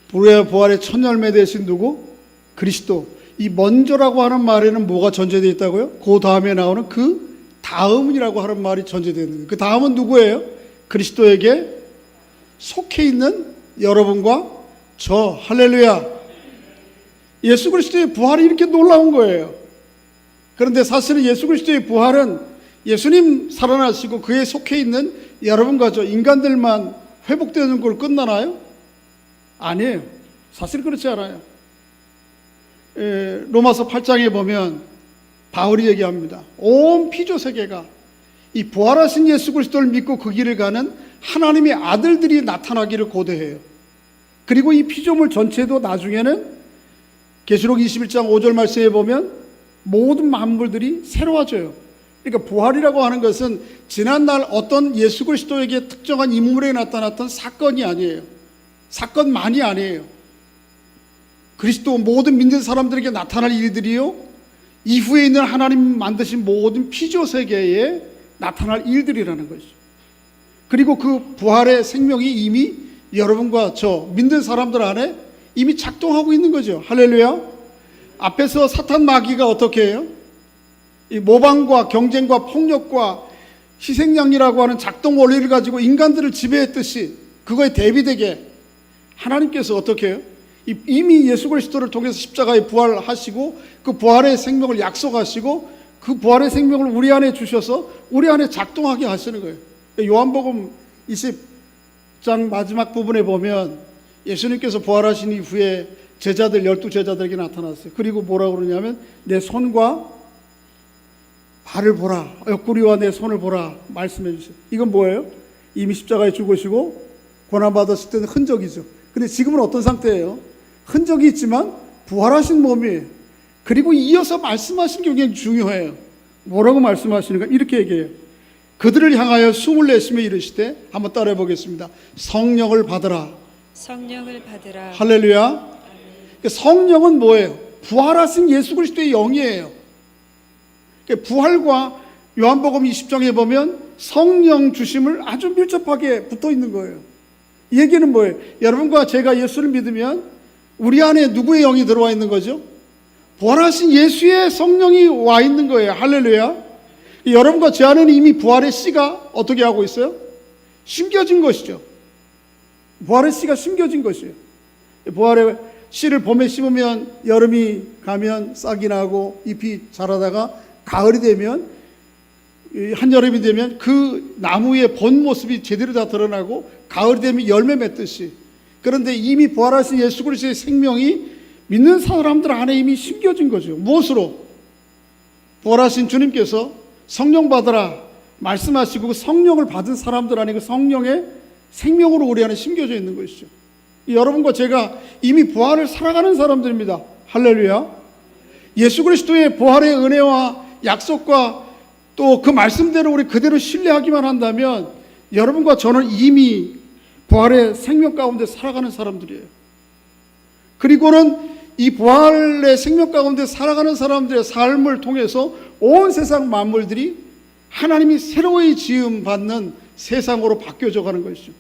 [SPEAKER 1] 부활의 첫 열매 되신 누구? 그리스도. 이 먼저라고 하는 말에는 뭐가 전제되어 있다고요? 그 다음에 나오는 그 다음이라고 하는 말이 전제되어 있는 거예요. 그 다음은 누구예요? 그리스도에게 속해 있는 여러분과 저. 할렐루야. 예수 그리스도의 부활이 이렇게 놀라운 거예요. 그런데 사실은 예수 그리스도의 부활은 예수님 살아나시고 그에 속해 있는 여러분과 저 인간들만 회복되는 걸 끝나나요? 아니에요. 사실 그렇지 않아요. 로마서 8장에 보면 바울이 얘기합니다. 온 피조 세계가 이 부활하신 예수 그리스도를 믿고 그 길을 가는 하나님의 아들들이 나타나기를 고대해요. 그리고 이 피조물 전체도 나중에는 계시록 21장 5절 말씀에 보면 모든 만물들이 새로워져요. 그러니까 부활이라고 하는 것은 지난날 어떤 예수 그리스도에게 특정한 인물에 나타났던 사건이 아니에요. 사건만이 아니에요. 그리스도 모든 믿는 사람들에게 나타날 일들이요, 이후에 있는 하나님 만드신 모든 피조 세계에 나타날 일들이라는 것이죠. 그리고 그 부활의 생명이 이미 여러분과 저 믿는 사람들 안에 이미 작동하고 있는 거죠. 할렐루야. 앞에서 사탄 마귀가 어떻게 해요? 이 모방과 경쟁과 폭력과 희생양이라고 하는 작동 원리를 가지고 인간들을 지배했듯이 그거에 대비되게 하나님께서 어떻게 해요? 이미 예수 그리스도를 통해서 십자가에 부활하시고 그 부활의 생명을 약속하시고 그 부활의 생명을 우리 안에 주셔서 우리 안에 작동하게 하시는 거예요. 요한복음 20장 마지막 부분에 보면 예수님께서 부활하신 이후에 제자들 12제자들에게 나타났어요. 그리고 뭐라고 그러냐면 내 손과 발을 보라, 옆구리와 내 손을 보라 말씀해 주세요. 이건 뭐예요? 이미 십자가에 죽으시고 고난받았을 때는 흔적이죠. 근데 지금은 어떤 상태예요? 흔적이 있지만 부활하신 몸이에요. 그리고 이어서 말씀하신 게 굉장히 중요해요. 뭐라고 말씀하시는가? 이렇게 얘기해요. 그들을 향하여 숨을 내쉬며 이르시되, 한번 따라해 보겠습니다. 성령을 받으라.
[SPEAKER 2] 성령을 받으라.
[SPEAKER 1] 할렐루야. 성령은 뭐예요? 부활하신 예수 그리스도의 영이에요. 부활과 요한복음 20장에 보면 성령 주심을 아주 밀접하게 붙어 있는 거예요. 이 얘기는 뭐예요? 여러분과 제가 예수를 믿으면 우리 안에 누구의 영이 들어와 있는 거죠? 부활하신 예수의 성령이 와 있는 거예요. 할렐루야. 여러분과 제 안에는 이미 부활의 씨가 어떻게 하고 있어요? 심겨진 것이죠. 부활의 씨가 심겨진 것이에요. 부활의 씨를 봄에 심으면 여름이 가면 싹이 나고 잎이 자라다가 가을이 되면, 한여름이 되면 그 나무의 본 모습이 제대로 다 드러나고 가을이 되면 열매 맺듯이, 그런데 이미 부활하신 예수 그리스도의 생명이 믿는 사람들 안에 이미 심겨진 거죠. 무엇으로? 부활하신 주님께서 성령 받으라 말씀하시고 그 성령을 받은 사람들 안에 그 성령의 생명으로 우리 안에 심겨져 있는 것이죠. 여러분과 제가 이미 부활을 살아가는 사람들입니다. 할렐루야. 예수 그리스도의 부활의 은혜와 약속과 또 그 말씀대로 우리 그대로 신뢰하기만 한다면 여러분과 저는 이미 부활의 생명 가운데 살아가는 사람들이에요. 그리고는 이 부활의 생명 가운데 살아가는 사람들의 삶을 통해서 온 세상 만물들이 하나님이 새로이 지음 받는 세상으로 바뀌어져 가는 것이죠.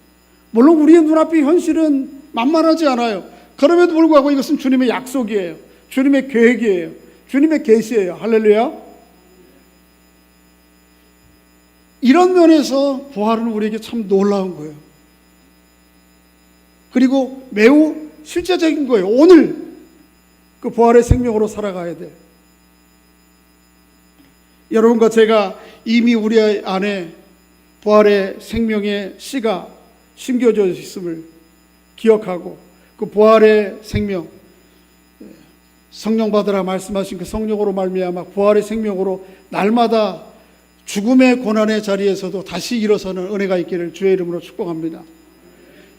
[SPEAKER 1] 물론 우리의 눈앞의 현실은 만만하지 않아요. 그럼에도 불구하고 이것은 주님의 약속이에요. 주님의 계획이에요. 주님의 계시예요. 할렐루야. 이런 면에서 부활은 우리에게 참 놀라운 거예요. 그리고 매우 실제적인 거예요. 오늘 그 부활의 생명으로 살아가야 돼요. 여러분과 제가 이미 우리 안에 부활의 생명의 씨가 심겨져 있음을 기억하고 그 부활의 생명, 성령 받으라 말씀하신 그 성령으로 말미암아 부활의 생명으로 날마다 죽음의 고난의 자리에서도 다시 일어서는 은혜가 있기를 주의 이름으로 축복합니다.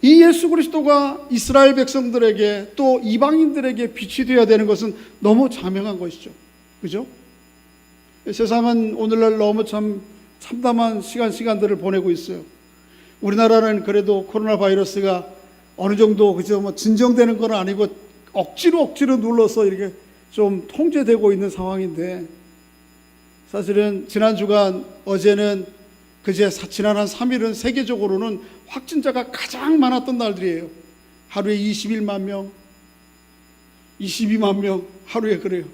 [SPEAKER 1] 이 예수 그리스도가 이스라엘 백성들에게 또 이방인들에게 빛이 되어야 되는 것은 너무 자명한 것이죠. 그죠? 세상은 오늘날 너무 참 참담한 시간들을 보내고 있어요. 우리나라는 그래도 코로나 바이러스가 어느 정도 그죠 뭐 진정되는 건 아니고 억지로 눌러서 이렇게 좀 통제되고 있는 상황인데, 사실은 지난 주간 어제는 지난 한 3일은 세계적으로는 확진자가 가장 많았던 날들이에요. 하루에 21만 명, 22만 명 하루에 그래요.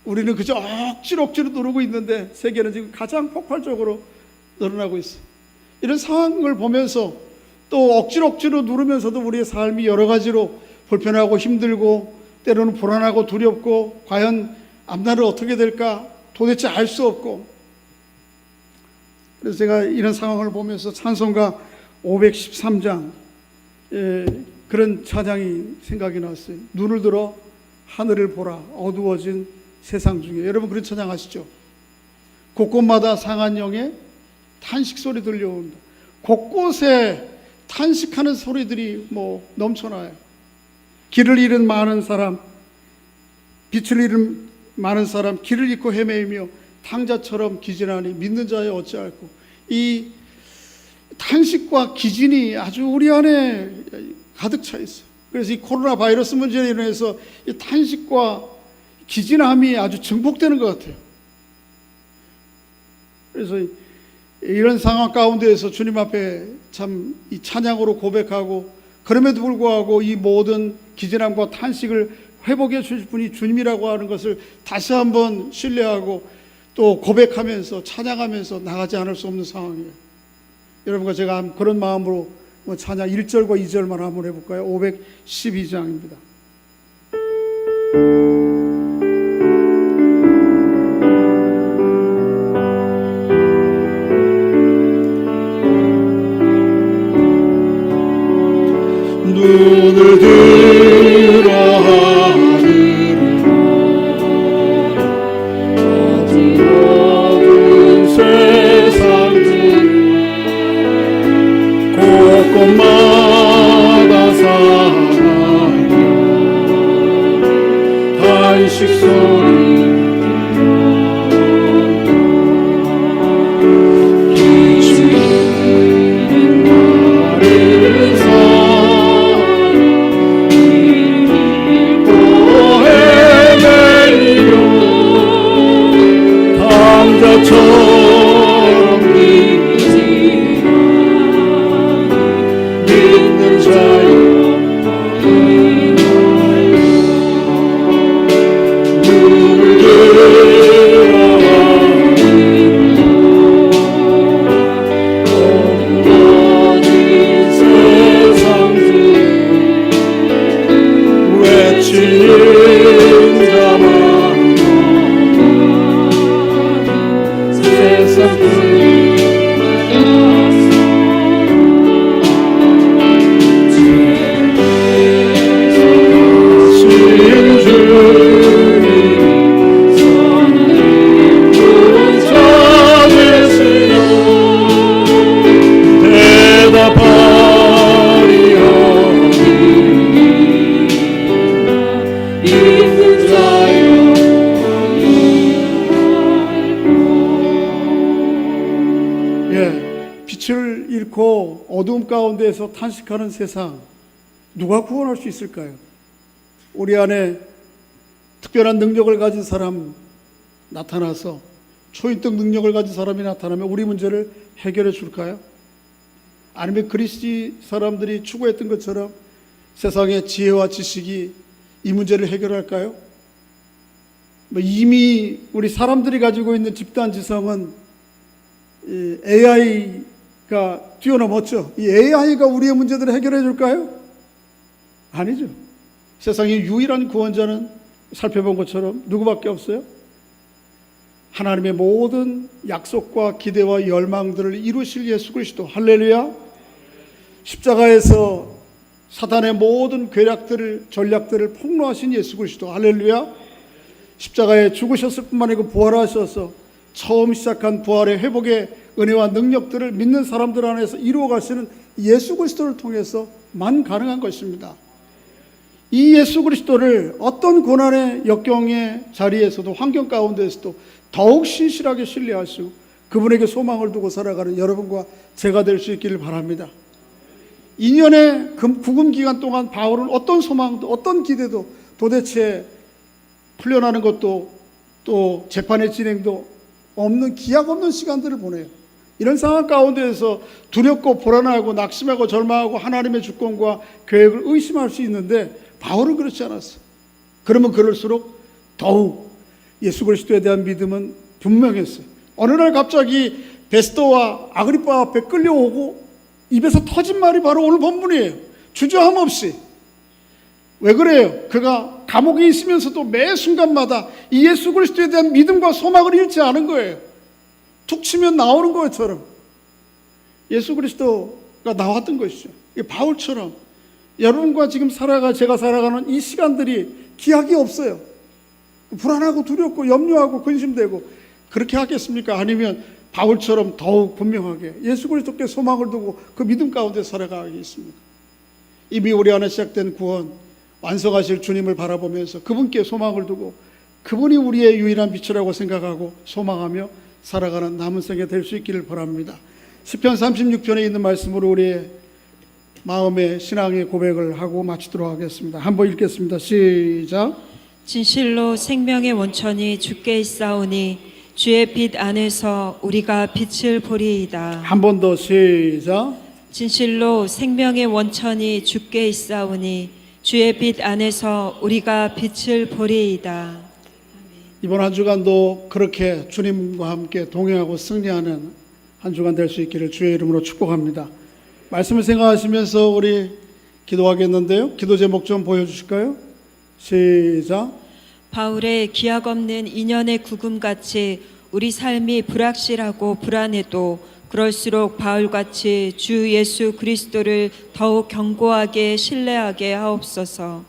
[SPEAKER 1] 우리는 그저 억지로 누르고 있는데 세계는 지금 가장 폭발적으로 늘어나고 있어요. 이런 상황을 보면서 또 억지로 누르면서도 우리의 삶이 여러 가지로 불편하고 힘들고 때로는 불안하고 두렵고 과연 앞날은 어떻게 될까 도대체 알 수 없고, 그래서 제가 이런 상황을 보면서 찬송가 513장 그런 찬양이 생각이 났어요. 눈을 들어 하늘을 보라 어두워진 세상 중에. 여러분 그런 찬양 아시죠? 곳곳마다 상한 영의 탄식 소리 들려온다. 곳곳에 탄식하는 소리들이 넘쳐나요. 길을 잃은 많은 사람, 빛을 잃은 많은 사람, 길을 잃고 헤매이며 탕자처럼 기진하니 믿는 자여 어찌할꼬. 이 탄식과 기진이 아주 우리 안에 가득 차 있어요. 그래서 이 코로나 바이러스 문제로 인해서 이 탄식과 기진함이 아주 증폭되는 것 같아요. 그래서 이런 상황 가운데에서 주님 앞에 참 이 찬양으로 고백하고, 그럼에도 불구하고 이 모든 기진함과 탄식을 회복해 주실 분이 주님이라고 하는 것을 다시 한번 신뢰하고 또 고백하면서 찬양하면서 나가지 않을 수 없는 상황이에요. 여러분과 제가 그런 마음으로 찬양 1절과 2절만 한번 해볼까요? 512장입니다. 눈을 들어 탄식 소리 처럼 믿는 자여 눈을 들어 어두워진 세상 외치는 자만 빛을 잃고 어두움 가운데에서 탄식하는 세상, 누가 구원할 수 있을까요? 우리 안에 특별한 능력을 가진 사람 나타나서 초인적 능력을 가진 사람이 나타나면 우리 문제를 해결해 줄까요? 아니면 그리스 사람들이 추구했던 것처럼 세상의 지혜와 지식이 이 문제를 해결할까요? 이미 우리 사람들이 가지고 있는 집단 지성은 AI가 뛰어넘었죠. 이 AI가 우리의 문제들을 해결해 줄까요? 아니죠. 세상의 유일한 구원자는 살펴본 것처럼 누구밖에 없어요? 하나님의 모든 약속과 기대와 열망들을 이루실 예수 그리스도. 할렐루야. 십자가에서 사단의 모든 괴략들을 전략들을 폭로하신 예수 그리스도. 할렐루야. 십자가에 죽으셨을 뿐만 아니고 부활하셔서 처음 시작한 부활의 회복의 은혜와 능력들을 믿는 사람들 안에서 이루어 가시는 예수 그리스도를 통해서만 가능한 것입니다. 이 예수 그리스도를 어떤 고난의 역경의 자리에서도, 환경 가운데에서도 더욱 신실하게 신뢰하시고 그분에게 소망을 두고 살아가는 여러분과 제가 될 수 있기를 바랍니다. 2년의 구금 기간 동안 바울은 어떤 소망도 어떤 기대도 도대체 풀려나는 것도 또 재판의 진행도 없는, 기약 없는 시간들을 보내요. 이런 상황 가운데에서 두렵고 불안하고 낙심하고 절망하고 하나님의 주권과 계획을 의심할 수 있는데 바울은 그렇지 않았어. 그러면 그럴수록 더욱 예수 그리스도에 대한 믿음은 분명했어요. 어느 날 갑자기 베스도와 아그리파 앞에 끌려오고 입에서 터진 말이 바로 오늘 본문이에요. 주저함 없이. 왜 그래요? 그가 감옥에 있으면서도 매 순간마다 이 예수 그리스도에 대한 믿음과 소망을 잃지 않은 거예요. 툭 치면 나오는 것처럼 예수 그리스도가 나왔던 것이죠. 바울처럼 여러분과 지금 제가 살아가는 이 시간들이 기약이 없어요. 불안하고 두렵고 염려하고 근심되고 그렇게 하겠습니까? 아니면 바울처럼 더욱 분명하게 예수 그리스도께 소망을 두고 그 믿음 가운데 살아가겠습니까? 이미 우리 안에 시작된 구원, 완성하실 주님을 바라보면서 그분께 소망을 두고 그분이 우리의 유일한 빛이라고 생각하고 소망하며 살아가는 남은 생에 될 수 있기를 바랍니다. 시편 36편에 있는 말씀으로 우리의 마음의 신앙의 고백을 하고 마치도록 하겠습니다. 한번 읽겠습니다. 시작.
[SPEAKER 2] 진실로 생명의 원천이 주께 있사오니 주의 빛 안에서 우리가 빛을 보리이다.
[SPEAKER 1] 한 번 더 시작.
[SPEAKER 2] 진실로 생명의 원천이 주께 있사오니 주의 빛 안에서 우리가 빛을 보리이다.
[SPEAKER 1] 이번 한 주간도 그렇게 주님과 함께 동행하고 승리하는 한 주간 될 수 있기를 주의 이름으로 축복합니다. 말씀을 생각하시면서 우리 기도하겠는데요. 기도 제목 좀 보여주실까요? 시작.
[SPEAKER 2] 바울의 기약 없는 2년의 구금같이 우리 삶이 불확실하고 불안해도 그럴수록 바울같이 주 예수 그리스도를 더욱 견고하게 신뢰하게 하옵소서.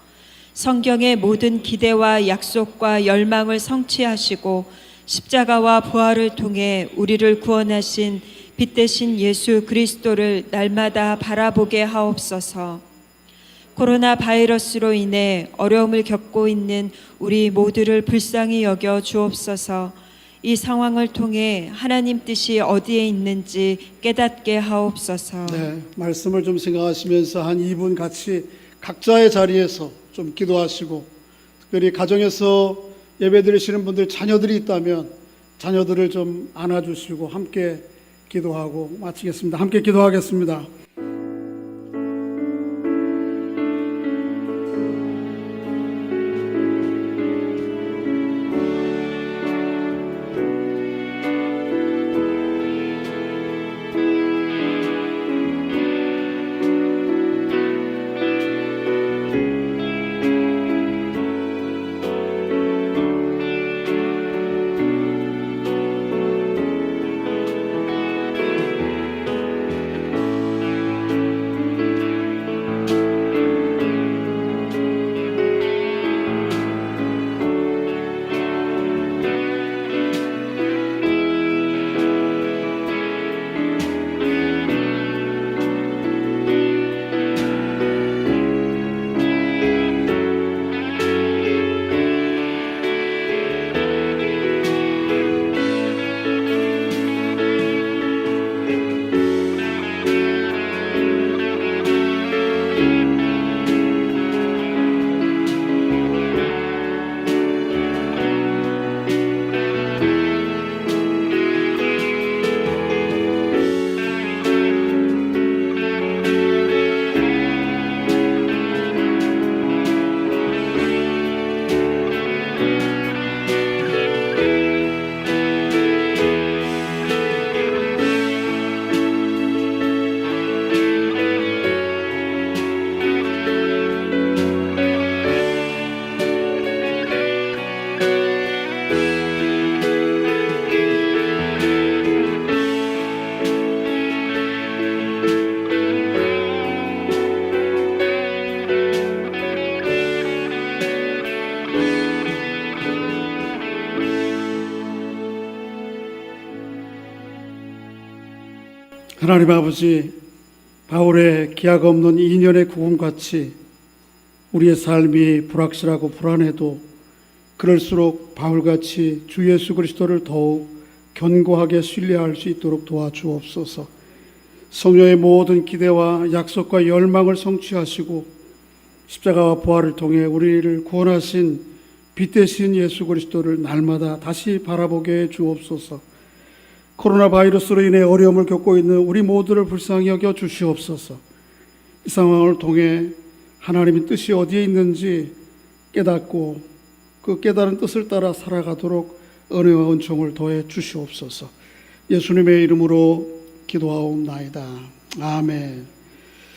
[SPEAKER 2] 성경의 모든 기대와 약속과 열망을 성취하시고 십자가와 부활을 통해 우리를 구원하신 빛 대신 예수 그리스도를 날마다 바라보게 하옵소서. 코로나 바이러스로 인해 어려움을 겪고 있는 우리 모두를 불쌍히 여겨 주옵소서. 이 상황을 통해 하나님 뜻이 어디에 있는지 깨닫게 하옵소서.
[SPEAKER 1] 네, 말씀을 좀 생각하시면서 한 2분 같이 각자의 자리에서 좀 기도하시고, 특별히 가정에서 예배드리시는 분들 자녀들이 있다면 자녀들을 좀 안아주시고 함께 기도하고 마치겠습니다. 함께 기도하겠습니다. 하나님 아버지, 바울의 기약 없는 2년의 구금같이 우리의 삶이 불확실하고 불안해도 그럴수록 바울같이 주 예수 그리스도를 더욱 견고하게 신뢰할 수 있도록 도와주옵소서. 성령의 모든 기대와 약속과 열망을 성취하시고 십자가와 부활을 통해 우리를 구원하신 빛 되신 예수 그리스도를 날마다 다시 바라보게 해 주옵소서. 코로나 바이러스로 인해 어려움을 겪고 있는 우리 모두를 불쌍히 여겨 주시옵소서. 이 상황을 통해 하나님의 뜻이 어디에 있는지 깨닫고 그 깨달은 뜻을 따라 살아가도록 은혜와 은총을 더해 주시옵소서. 예수님의 이름으로 기도하옵나이다. 아멘.